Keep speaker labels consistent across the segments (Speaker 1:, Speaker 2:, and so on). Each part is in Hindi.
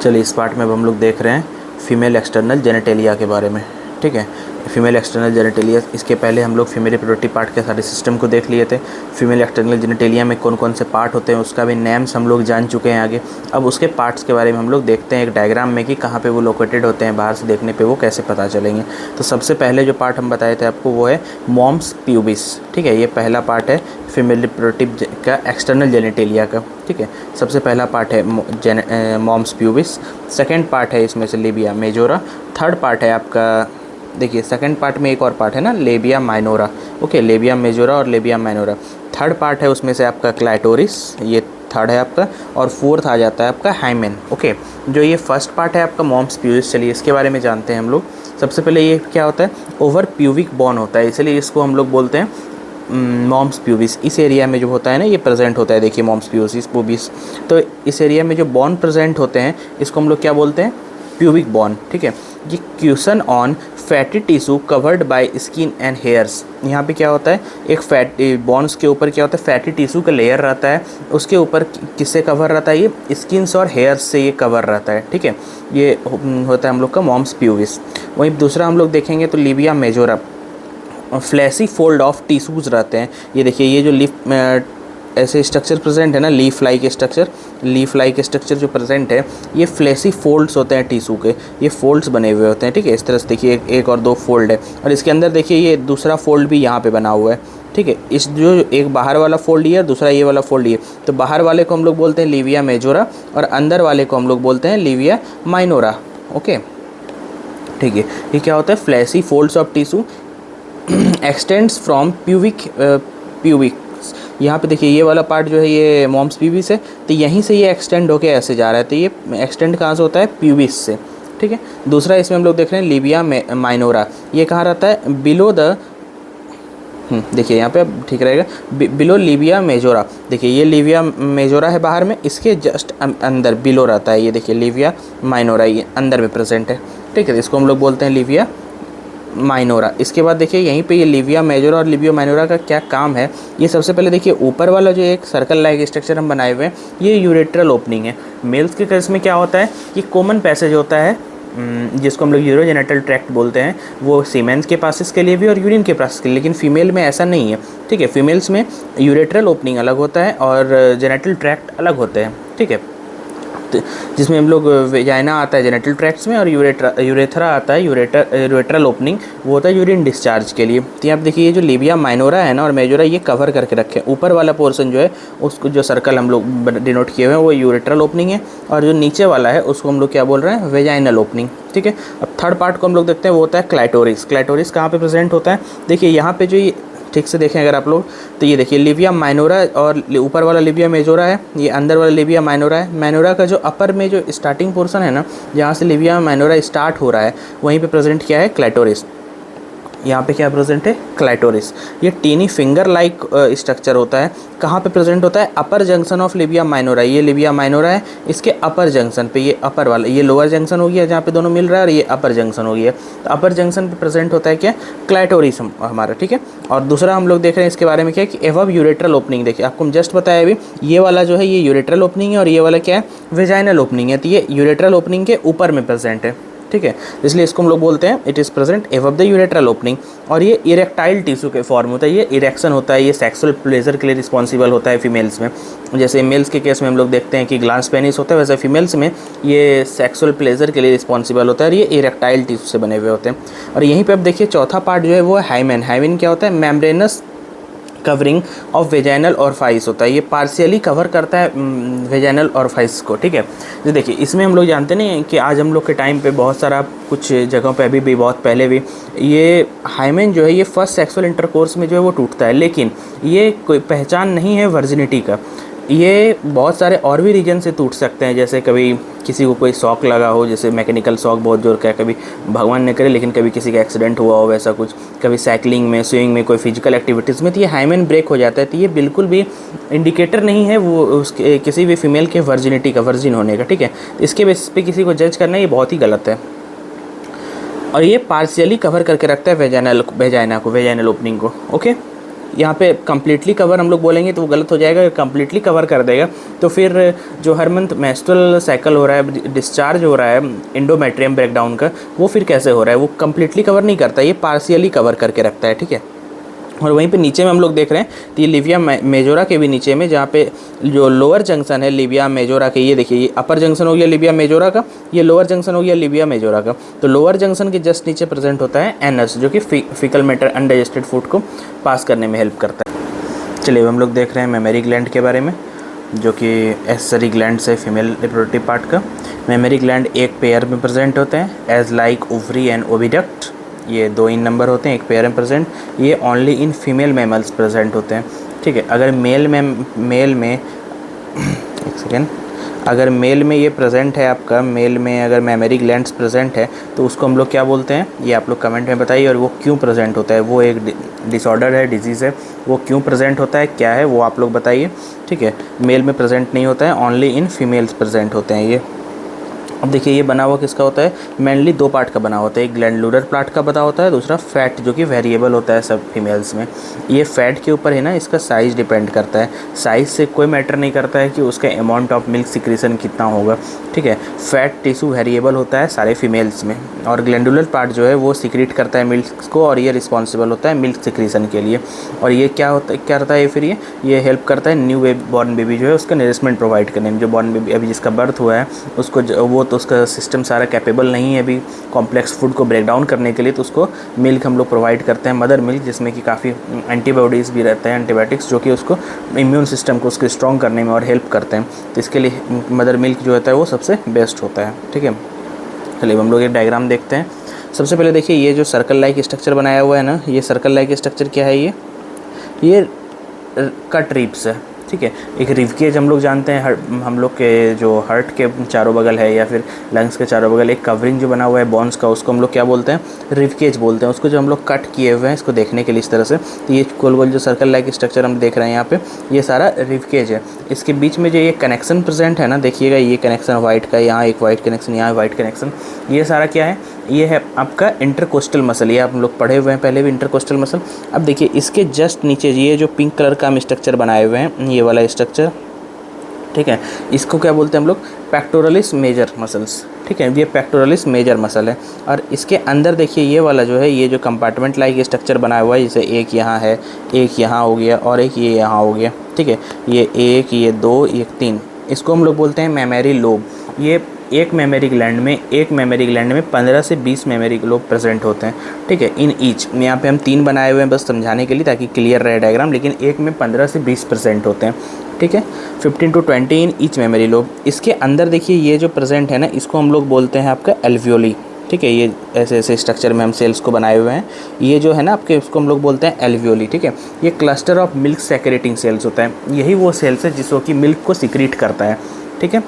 Speaker 1: चलिए इस पार्ट में अब हम लोग देख रहे हैं फीमेल एक्सटर्नल जेनेटेलिया के बारे में। ठीक है, फीमेल एक्सटर्नल जेनेटेलिया, इसके पहले हम लोग फीमेल रिप्रोडक्टिव पार्ट के सारे सिस्टम को देख लिए थे। फीमेल एक्सटर्नल जेनेटेलिया में कौन कौन से पार्ट होते हैं उसका भी नेम्स हम लोग जान चुके हैं आगे। अब उसके पार्ट्स के बारे में हम लोग देखते हैं एक डायग्राम में कि कहाँ पे वो लोकेटेड होते हैं, बाहर से देखने पे वो कैसे पता चलेंगे। तो सबसे पहले जो पार्ट हम बताए थे आपको वो है मॉम्स प्यूबिस। ठीक है, ये पहला पार्ट है फीमेल रिप्रोडक्टिव का एक्सटर्नल जेनेटेलिया का। ठीक है, सबसे पहला पार्ट है मॉम्स प्यूबिस। सेकेंड पार्ट है इसमें से लेबिया मेजोरा। थर्ड पार्ट है आपका, देखिए सेकंड पार्ट में एक और पार्ट है ना, labia minora. Okay, labia majora और लेबिया माइनोरा। थर्ड पार्ट है उसमें से आपका क्लाइटोरिस, ये थर्ड है आपका। और फोर्थ आ जाता है आपका हाइमेन। ओके, जो ये फर्स्ट पार्ट है आपका मॉम्स प्यूबिस, चलिए इसके बारे में जानते हैं हम लोग। सबसे पहले ये क्या होता है, ओवर प्यूबिक बोन होता है, इसलिए इसको हम लोग बोलते हैं मॉम्स प्यूबिस। इस एरिया में जो होता है ना ये प्रेजेंट होता है, देखिए मॉम्स प्यूबिस। तो इस एरिया में जो बॉन प्रेजेंट होते हैं इसको हम लोग क्या बोलते हैं, प्यूबिक बॉन। ठीक है, ये question on fatty tissue covered by skin and hairs. यहाँ पे क्या होता है, एक फैट बॉन्स के ऊपर क्या होता है, फैटी टिश्यू का लेयर रहता है, उसके ऊपर किससे कवर रहता है, ये स्किन्स और हेयर्स से ये कवर रहता है। ठीक है, ये होता है हम लोग का मॉम्स प्यूबिस। वहीं दूसरा हम लोग देखेंगे तो Libya majora, fleshy fold of tissues रहते हैं। ये देखिए ये जो लीफ ऐसे स्ट्रक्चर प्रेजेंट है ना, लीफ लाइक स्ट्रक्चर जो प्रेजेंट है, ये फ्लैसी फोल्ड्स होते हैं टिश्यू के, ये फोल्ड्स बने हुए होते हैं। ठीक है, इस तरह से देखिए एक और दो फोल्ड है, और इसके अंदर देखिए ये दूसरा फोल्ड भी यहाँ पे बना हुआ है। ठीक है, इस जो एक बाहर वाला फोल्ड ये है, दूसरा ये वाला फोल्ड ये, तो बाहर वाले को हम लोग बोलते हैं लिविया मेजोरा और अंदर वाले को हम लोग बोलते हैं लिविया माइनोरा। ओके, ठीक है, ये क्या होता है, fleshy folds of tissue extends from pubic. यहाँ पे देखिए ये वाला पार्ट जो है ये मॉम्स प्यूबिस है, तो यहीं से ये एक्सटेंड होके ऐसे जा रहा है, तो ये एक्सटेंड कहाँ से होता है, प्यूबिस से। ठीक है, दूसरा इसमें हम लोग देख रहे हैं लिबिया माइनोरा, ये कहाँ रहता है, बिलो द देखिए यहाँ पे अब ठीक रहेगा, बिलो लिबिया मेजोरा। देखिए ये लिबिया मेजोरा है बाहर में, इसके जस्ट अंदर बिलो रहता है, ये देखिए लिबिया माइनोरा, ये अंदर में प्रेजेंट है। ठीक है, इसको हम लोग बोलते हैं लिबिया माइनोरा। इसके बाद देखिए यहीं पे ये लिबिया मेजोरा और लिबिया माइनोरा का क्या काम है। ये सबसे पहले देखिए ऊपर वाला जो एक सर्कल लाइक स्ट्रक्चर हम बनाए हुए हैं, ये यूरेट्रल ओपनिंग है। मेल्स के केस में क्या होता है कि कॉमन पैसेज होता है जिसको हम लोग यूरोजेनेटल ट्रैक्ट बोलते हैं, वो सीमेंस के पासेस के लिए भी और यूरिन के पासेस के लिए, लेकिन फीमेल में ऐसा नहीं है। ठीक है, फीमेल्स में यूरेट्रल ओपनिंग अलग होता है और जेनेटल ट्रैक्ट अलग होते हैं। ठीक है, जिसमें हम लोग वेजाइना आता है जेनेटल ट्रैक्ट्स में, और यूरेथ्रा आता है यूरेट्रल ओपनिंग, वो होता है यूरिन डिस्चार्ज के लिए। तो आप देखिए ये जो लिबिया माइनोरा है ना और मेजोरा, ये कवर करके रखे हैं। ऊपर वाला पोर्शन जो है उसको जो सर्कल हम लोग डिनोट किए हुए हैं वो यूरेट्रल ओपनिंग है, और जो नीचे वाला है उसको हम लोग क्या बोल रहे हैं, वेजाइनल ओपनिंग। ठीक है, अब थर्ड पार्ट को हम लोग देखते हैं, वो होता है क्लाइटोरिस। क्लाइटोरिस कहाँ पे प्रेजेंट होता है, देखिए यहाँ पे जो ये ठीक से देखें अगर आप लोग, तो ये देखिए लिबिया माइनोरा और ऊपर वाला लिबिया मेजोरा है, ये अंदर वाला लिबिया माइनोरा है। माइनोरा का जो अपर में जो स्टार्टिंग पोर्शन है ना, जहाँ से लिबिया माइनोरा स्टार्ट हो रहा है, वहीं पे प्रेजेंट क्या है, क्लाइटोरिस। यहाँ पे क्या प्रेजेंट है, क्लाइटोरिस। ये टीनी फिंगर लाइक स्ट्रक्चर होता है, कहाँ पे प्रेजेंट होता है, अपर जंक्शन ऑफ लिबिया माइनोरा। ये लिबिया माइनोरा है, इसके अपर जंक्शन पे, ये अपर वाला, ये लोअर जंक्शन हो गया जहाँ पे दोनों मिल रहा है, और ये अपर जंक्शन हो गया। तो अपर जंक्शन पे प्रेजेंट होता है क्या, क्लाइटोरिस हमारा। ठीक है, और दूसरा हम लोग देख रहे हैं इसके बारे में क्या है कि एवब यूरेट्रल ओपनिंग। देखिए आपको हम जस्ट बताया अभी, ये वाला जो है ये यूरेट्रल ओपनिंग है, और ये वाला क्या है, वेजाइनल ओपनिंग है। तो ये यूरेट्रल ओपनिंग के ऊपर में प्रेजेंट है। ठीक है, इसलिए इसको हम लोग बोलते हैं it is present above the urethral opening. और ये इरेक्टाइल टिश्यू के फॉर्म होता है, ये इरेक्शन होता है, ये सेक्सुअल प्लेजर के लिए रिस्पॉन्सिबल होता है फीमेल्स में। जैसे मेल्स के केस में हम लोग देखते हैं कि ग्लांस पेनिस होता है, वैसे फीमेल्स में ये सेक्सुअल प्लेजर के लिए रिस्पॉन्सिबल होता है, और ये इरेक्टाइल टिश्यू से बने हुए होते हैं। और यहीं पर अब देखिए चौथा पार्ट जो है वो है हाइमेन। हाइमेन क्या होता है, membranes covering of vaginal orifice होता है, ये पार्शियली कवर करता है वेजाइनल ऑरिफाइस को। ठीक है, जो देखिए इसमें हम लोग जानते नहीं कि आज हम लोग के टाइम पे बहुत सारा कुछ जगहों पे अभी भी बहुत पहले भी ये हाइमेन जो है ये फर्स्ट सेक्सुअल इंटरकोर्स में जो है वो टूटता है, लेकिन ये कोई पहचान नहीं है वर्जिनिटी का। ये बहुत सारे और भी रीजन से टूट सकते हैं, जैसे कभी किसी को कोई शॉक लगा हो, जैसे मैकेनिकल शॉक बहुत जोर का है, कभी भगवान न करे लेकिन कभी किसी का एक्सीडेंट हुआ हो वैसा कुछ, कभी साइकिलिंग में, स्विमिंग में, कोई फिजिकल एक्टिविटीज़ में, तो ये हाइमेन ब्रेक हो जाता है। तो ये बिल्कुल भी इंडिकेटर नहीं है वो उसके किसी भी फीमेल के वर्जिनिटी का, वर्जिन होने का। ठीक है, इसके बेसिस पे किसी को जज करना ये बहुत ही गलत है। और ये पार्शियली कवर करके रखता है वेजाइना को, वेजाइनल ओपनिंग को। ओके, यहाँ पे कम्प्लीटली कवर हम लोग बोलेंगे तो वो गलत हो जाएगा, कम्प्लीटली कवर कर देगा तो फिर जो हर मंथ मेंस्ट्रुअल साइकिल हो रहा है, डिस्चार्ज हो रहा है एंडोमेट्रियम ब्रेकडाउन का, वो फिर कैसे हो रहा है, वो कम्प्लीटली कवर नहीं करता, ये पार्शियली कवर करके रखता है, ठीक है। और वहीं पे नीचे में हम लोग देख रहे हैं तो ये लिविया मेजोरा के भी नीचे में, जहाँ पे जो लोअर जंक्शन है लिविया मेजोरा के, ये देखिए ये अपर जंक्शन हो गया लिविया मेजोरा का, ये लोअर जंक्शन हो गया लिविया मेजोरा का। तो लोअर जंक्शन के जस्ट नीचे प्रेजेंट होता है एनस, जो कि फीकल मैटर अनडाइजेस्टेड फूड को पास करने में हेल्प करता है। चलिए हम लोग देख रहे हैं मेमरी ग्लैंड के बारे में, जो कि एसेसरी ग्लैंड है फीमेल रिप्रोडक्टिव पार्ट का। मेमरी ग्लैंड एक पेयर में प्रेजेंट होते हैं as like ovary and oviduct, ये 2 इन नंबर होते हैं, एक पेयर में प्रेजेंट, ये only in female mammals present होते हैं, ठीक है। अगर मेल में एक सेकेंड, अगर मेल में ये प्रेजेंट है आपका, मेल में अगर मेमरी ग्लैंड्स प्रेजेंट है तो उसको हम लोग क्या बोलते हैं, ये आप लोग कमेंट में बताइए। और वो क्यों प्रेजेंट होता है, वो एक डिसऑर्डर है, डिजीज़ है, वो क्यों प्रेजेंट होता है, क्या है वो आप लोग बताइए, ठीक है। मेल में प्रेजेंट नहीं होता है, ओनली इन फीमेल्स प्रेजेंट होते हैं ये। अब देखिए ये बना हुआ किसका होता है, मेनली 2 पार्ट का बना होता है, एक ग्लैंडुलर पार्ट का बना होता है, दूसरा फैट जो कि वेरिएबल होता है सब फीमेल्स में। ये फैट के ऊपर है ना, इसका साइज़ डिपेंड करता है, साइज़ से कोई मैटर नहीं करता है कि उसका अमाउंट ऑफ मिल्क सिक्रीशन कितना होगा, ठीक है। फैट टिश्यू वेरिएबल होता है सारे फीमेल्स में, और ग्लैंडुलर पार्ट जो है वो सिक्रीट करता है मिल्क को, और ये रिस्पॉन्सिबल होता है मिल्क सिक्रीशन के लिए। और ये क्या करता है फिर ये हेल्प करता है न्यू बॉर्न बेबी जो है उसका नरिशमेंट प्रोवाइड करने में। जो बॉर्न बेबी अभी जिसका बर्थ हुआ है उसको वो तो उसका सिस्टम सारा कैपेबल नहीं है अभी कॉम्प्लेक्स फूड को ब्रेक डाउन करने के लिए, तो उसको मिल्क हम लोग प्रोवाइड करते हैं, मदर मिल्क, जिसमें कि काफ़ी एंटीबॉडीज़ भी रहते हैं, एंटीबायोटिक्स, जो कि उसको इम्यून सिस्टम को उसके स्ट्रॉन्ग करने में और हेल्प करते हैं। तो इसके लिए मदर मिल्क जो होता है वो सबसे बेस्ट होता है, ठीक है। चलिए हम लोग एक डायग्राम देखते हैं। सबसे पहले देखिए ये जो सर्कल लाइक स्ट्रक्चर बनाया हुआ है ना, ये सर्कल लाइक स्ट्रक्चर क्या है, ये कट रिब्स है, ठीक है। एक रिवकेज हम लोग जानते हैं, हम लोग के जो हार्ट के चारों बगल है या फिर लंग्स के चारों बगल एक कवरिंग जो बना हुआ है बोन्स का, उसको हम लोग क्या बोलते हैं, रिवकेज बोलते हैं उसको, जो हम लोग कट किए हुए हैं इसको देखने के लिए इस तरह से। तो ये गोल गोल जो सर्कल लाइक स्ट्रक्चर हम देख रहे हैं यहाँ पे, ये सारा रिवकेज है। इसके बीच में जो ये कनेक्शन प्रेजेंट है ना, देखिएगा ये कनेक्शन वाइट का, यहाँ एक वाइट कनेक्शन, यहाँ वाइट कनेक्शन, ये सारा क्या है, ये है आपका इंटरकोस्टल मसल। ये आप लोग पढ़े हुए हैं पहले भी इंटरकोस्टल मसल। अब देखिए इसके जस्ट नीचे ये जो पिंक कलर का हम स्ट्रक्चर बनाए हुए हैं, ये वाला स्ट्रक्चर, ठीक है, इसको क्या बोलते हैं हम लोग, पेक्टोरलिस मेजर मसल्स, ठीक है। ये पेक्टोरलिस मेजर मसल है। और इसके अंदर देखिए ये वाला जो है, ये जो कंपार्टमेंट लाइक स्ट्रक्चर बनाया हुआ है, जैसे एक यहाँ है, एक यहाँ हो गया और एक ये यहाँ हो गया, ठीक है। ये 1, ये 2, ये 3, इसको हम लोग बोलते हैं मेमोरी लोब। ये एक मेमोरी ग्लैंड में 15 से 20 मेमोरी लोब प्रेजेंट होते हैं, ठीक है, इन ईच। यहाँ पे हम 3 बनाए हुए हैं बस समझाने के लिए ताकि क्लियर रहे डायग्राम, लेकिन एक में 15 से 20 प्रेजेंट होते हैं, ठीक है। 15 to 20 in each memory lobe. इसके अंदर देखिए ये जो प्रेजेंट है ना, इसको हम लोग बोलते हैं आपका एल्वियोली, ठीक है। ये ऐसे ऐसे स्ट्रक्चर में हम सेल्स को बनाए हुए हैं, ये जो है ना आपके, उसको हम लोग बोलते हैं एल्वियोली, ठीक है। ये cluster of milk secreting cells होता है, यही वो सेल्स है जिसको कि मिल्क को सिक्रीट करता है, ठीक है।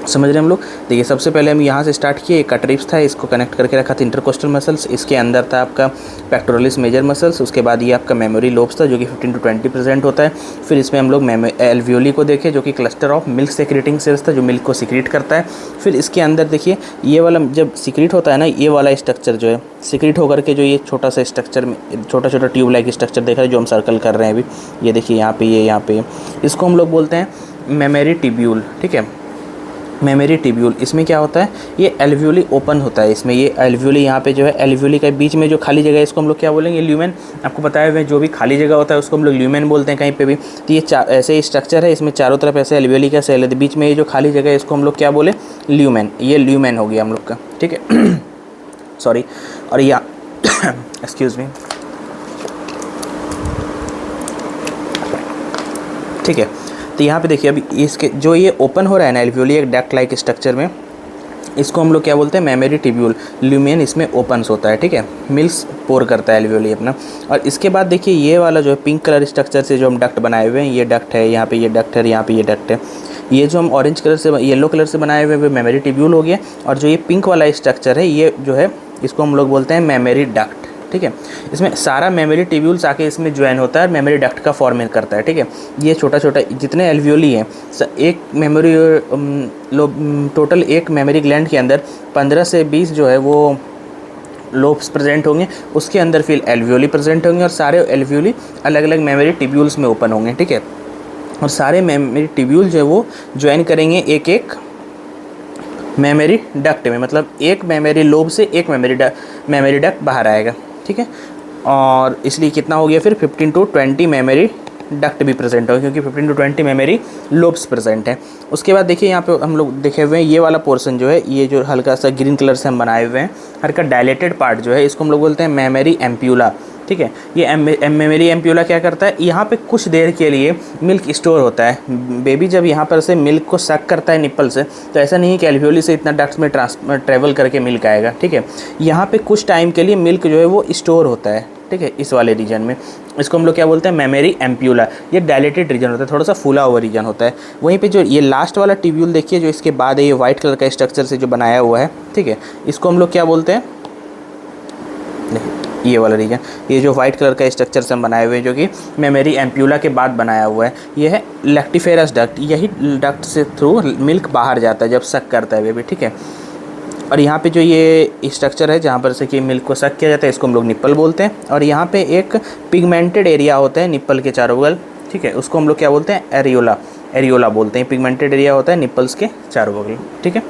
Speaker 1: समझ रहे हैं हम लोग। देखिए सबसे पहले हम यहाँ से स्टार्ट किए, कट रिब्स था, इसको कनेक्ट करके रखा था इंटरकोस्टल मसल्स, इसके अंदर था आपका पेक्टोरलिस मेजर मसल्स, उसके बाद ये आपका मेमोरी लोब्स था जो कि 15 to 20 प्रेजेंट होता है। फिर इसमें हम लोग एल्वियोली को देखे जो कि cluster of milk secreting cells था जो मिल्क को सिक्रीट करता है। फिर इसके अंदर देखिए ये वाला जब सिक्रीट होता है ना, ये वाला स्ट्रक्चर जो है सिक्रीट होकर के जो ये छोटा सा स्ट्रक्चर में छोटा छोटा ट्यूब लाइक स्ट्रक्चर देख रहे हैं जो हम सर्कल कर रहे हैं अभी, ये देखिए यहाँ पे, ये यहाँ पे, इसको हम लोग बोलते हैं मेमोरी ट्यूब्यूल, ठीक है। मेमोरी ट्यूब्यूल, इसमें क्या होता है, ये एल्वियोली ओपन होता है, इसमें ये एल्वियोली यहाँ पे जो है, एल्वियोली के बीच में जो खाली जगह है इसको हम लोग क्या बोलेंगे, ल्यूमेन। आपको बताए हुए जो भी खाली जगह होता है उसको हम लोग ल्यूमेन बोलते हैं कहीं पे भी। तो ये ऐसे ही स्ट्रक्चर है, इसमें चारों तरफ ऐसे एल्वियोली का सेल है, बीच में ये जो खाली जगह है इसको हम लोग क्या बोले, ल्यूमेन। ये ल्यूमेन हो गया हम लोग का, ठीक है। सॉरी। और या एक्सक्यूज़ मी, ठीक है। तो यहाँ पे देखिए अभी इसके जो ये ओपन हो रहा है ना एल्वियोली एक डक्ट लाइक स्ट्रक्चर में, इसको हम लोग क्या बोलते हैं, मेमोरी ट्यूब्यूल। ल्यूमेन इसमें ओपन्स होता है, ठीक है, मिल्क पोर करता है एल्वियोली अपना। और इसके बाद देखिए ये वाला जो है पिंक कलर स्ट्रक्चर से जो हम डक्ट बनाए हुए हैं, ये डक्ट है, यहाँ पे ये डक्ट है, यहाँ पे ये डक्ट है। ये जो हम ऑरेंज कलर से येलो कलर से बनाए हुए मेमोरी ट्यूब्यूल हो गया। और जो ये पिंक वाला स्ट्रक्चर है ये जो है इसको हम लोग बोलते हैं मेमोरी डक्ट, ठीक है। इसमें सारा मेमोरी ट्यूब्यूल्स आके इसमें ज्वाइन होता है और मेमोरी डक्ट का फॉर्मेट करता है, ठीक है। ये छोटा छोटा जितने एल्वियोली हैं, एक मेमोरी टोटल एक मेमोरी ग्लैंड के अंदर 15 से 20 जो है वो लोब्स प्रेजेंट होंगे, उसके अंदर फिर एल्वियोली प्रेजेंट होंगे और सारे एल्वियोली अलग अलग मेमोरी ट्यूब्यूल्स में ओपन होंगे, ठीक है। और सारे मेमोरी ट्यूब्यूल जो है वो ज्वाइन करेंगे एक एक मेमोरी डक्ट में, मतलब एक मेमोरी लोब से एक मेमोरी डक्ट बाहर आएगा, ठीक है। और इसलिए कितना हो गया फिर 15 to 20 मेमोरी डक्ट भी प्रेजेंट होगा, क्योंकि 15 to 20 मेमोरी लोब्स प्रेजेंट है। उसके बाद देखिए यहाँ पे हम लोग देखे हुए हैं ये वाला पोर्शन जो है, ये जो हल्का सा ग्रीन कलर से हम बनाए हुए हैं, हल्का डायलेटेड पार्ट जो है, इसको हम लोग बोलते हैं मेमोरी एम्प्यूला, ठीक है। ये मेमोरी एम्प्यूला क्या करता है, यहाँ पे कुछ देर के लिए मिल्क स्टोर होता है। बेबी जब यहाँ पर से मिल्क को सक करता है निप्पल से, तो ऐसा नहीं है कि एल्वियोली से इतना डक्ट्स में ट्रेवल करके मिल्क आएगा, ठीक है। यहाँ पे कुछ टाइम के लिए मिल्क जो है वो स्टोर होता है, ठीक है, इस वाले रीजन में। इसको हम लोग क्या बोलते हैं, मेमोरी एम्प्यूला। ये डायलेटेड रीजन होता है, थोड़ा सा फूला हुआ रीजन होता है। वहीं पे जो ये लास्ट वाला ट्यूब्यूल देखिए, जो इसके बाद है, ये वाइट कलर का स्ट्रक्चर से जो बनाया हुआ है, ठीक है, इसको हम लोग क्या बोलते हैं, ये वाला रीजन, ये जो वाइट कलर का स्ट्रक्चर से हम बनाए हुए हैं, जो कि मेमोरी एम्प्यूला के बाद बनाया हुआ है, ये है लैक्टिफेरस डक्ट। यही डक्ट से थ्रू मिल्क बाहर जाता है जब सक करता है बेबी, ठीक है। और यहाँ पे जो ये स्ट्रक्चर है जहाँ पर से कि मिल्क को सक किया जाता है, इसको हम लोग निप्पल बोलते हैं। और यहाँ पे एक पिगमेंटेड एरिया होता है निप्पल के चारों बगल, ठीक है, उसको हम लोग क्या बोलते हैं, एरियोला बोलते हैं। पिगमेंटेड एरिया होता है निप्पल्स के चारों बगल, ठीक है।